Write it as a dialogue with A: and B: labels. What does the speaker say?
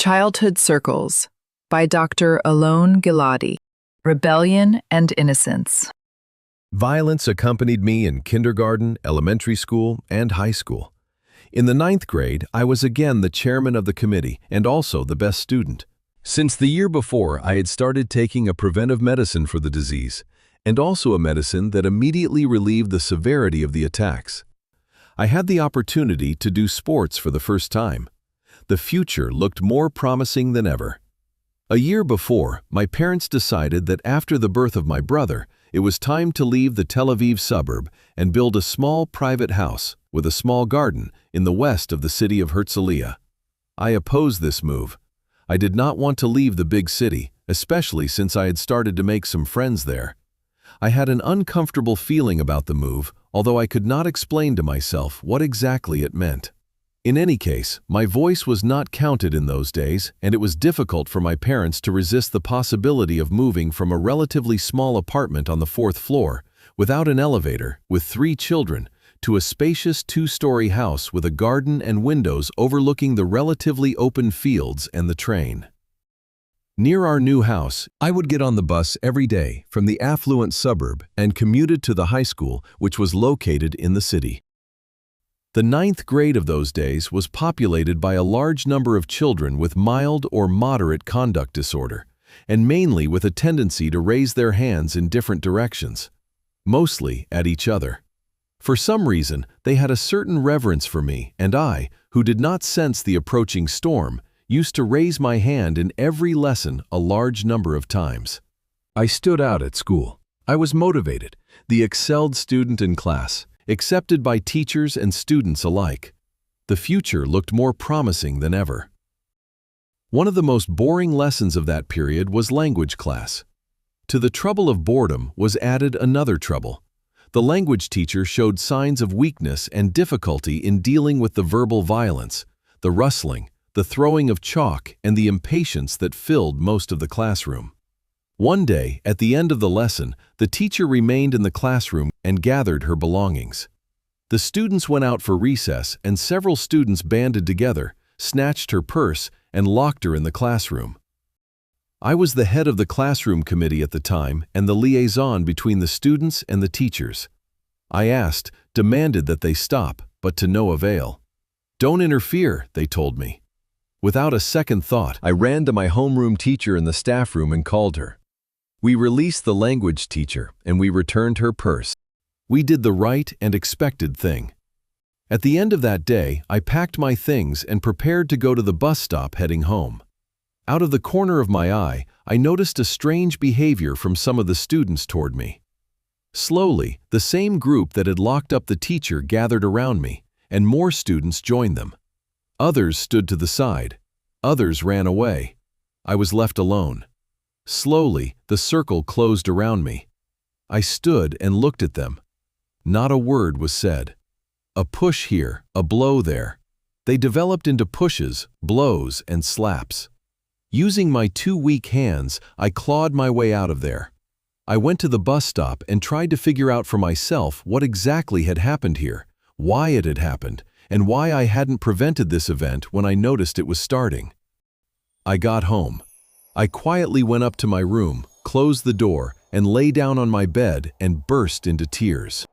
A: Childhood Circles by Dr. Alon Giladi. Rebellion and Innocence.
B: Violence accompanied me in kindergarten, elementary school, and high school. In the 9th grade, I was again the chairman of the committee and also the best student. Since the year before, I had started taking a preventive medicine for the disease, and also a medicine that immediately relieved the severity of the attacks. I had the opportunity to do sports for the first time. The future looked more promising than ever. A year before, my parents decided that after the birth of my brother, it was time to leave the Tel Aviv suburb and build a small private house with a small garden in the west of the city of Herzliya. I opposed this move. I did not want to leave the big city, especially since I had started to make some friends there. I had an uncomfortable feeling about the move, although I could not explain to myself what exactly it meant. In any case, my voice was not counted in those days, and it was difficult for my parents to resist the possibility of moving from a relatively small apartment on the 4th floor, without an elevator, with 3 children, to a spacious 2-story house with a garden and windows overlooking the relatively open fields and the train. Near our new house, I would get on the bus every day from the affluent suburb and commuted to the high school, which was located in the city. The 9th grade of those days was populated by a large number of children with mild or moderate conduct disorder, and mainly with a tendency to raise their hands in different directions, mostly at each other. For some reason, they had a certain reverence for me, and I, who did not sense the approaching storm, used to raise my hand in every lesson a large number of times. I stood out at school. I was motivated, the excelled student in class, accepted by teachers and students alike. The future looked more promising than ever. One of the most boring lessons of that period was language class. To the trouble of boredom was added another trouble. The language teacher showed signs of weakness and difficulty in dealing with the verbal violence, the rustling, the throwing of chalk, and the impatience that filled most of the classroom. One day, at the end of the lesson, the teacher remained in the classroom and gathered her belongings. The students went out for recess, and several students banded together, snatched her purse, and locked her in the classroom. I was the head of the classroom committee at the time and the liaison between the students and the teachers. I asked, demanded that they stop, but to no avail. "Don't interfere," they told me. Without a second thought, I ran to my homeroom teacher in the staff room and called her. We released the language teacher, and we returned her purse. We did the right and expected thing. At the end of that day, I packed my things and prepared to go to the bus stop heading home. Out of the corner of my eye, I noticed a strange behavior from some of the students toward me. Slowly, the same group that had locked up the teacher gathered around me, and more students joined them. Others stood to the side. Others ran away. I was left alone. Slowly, the circle closed around me. I stood and looked at them. Not a word was said. A push here, a blow there. They developed into pushes, blows, and slaps. Using my 2 weak hands, I clawed my way out of there. I went to the bus stop and tried to figure out for myself what exactly had happened here, why it had happened, and why I hadn't prevented this event when I noticed it was starting. I got home. I quietly went up to my room, closed the door, and lay down on my bed and burst into tears.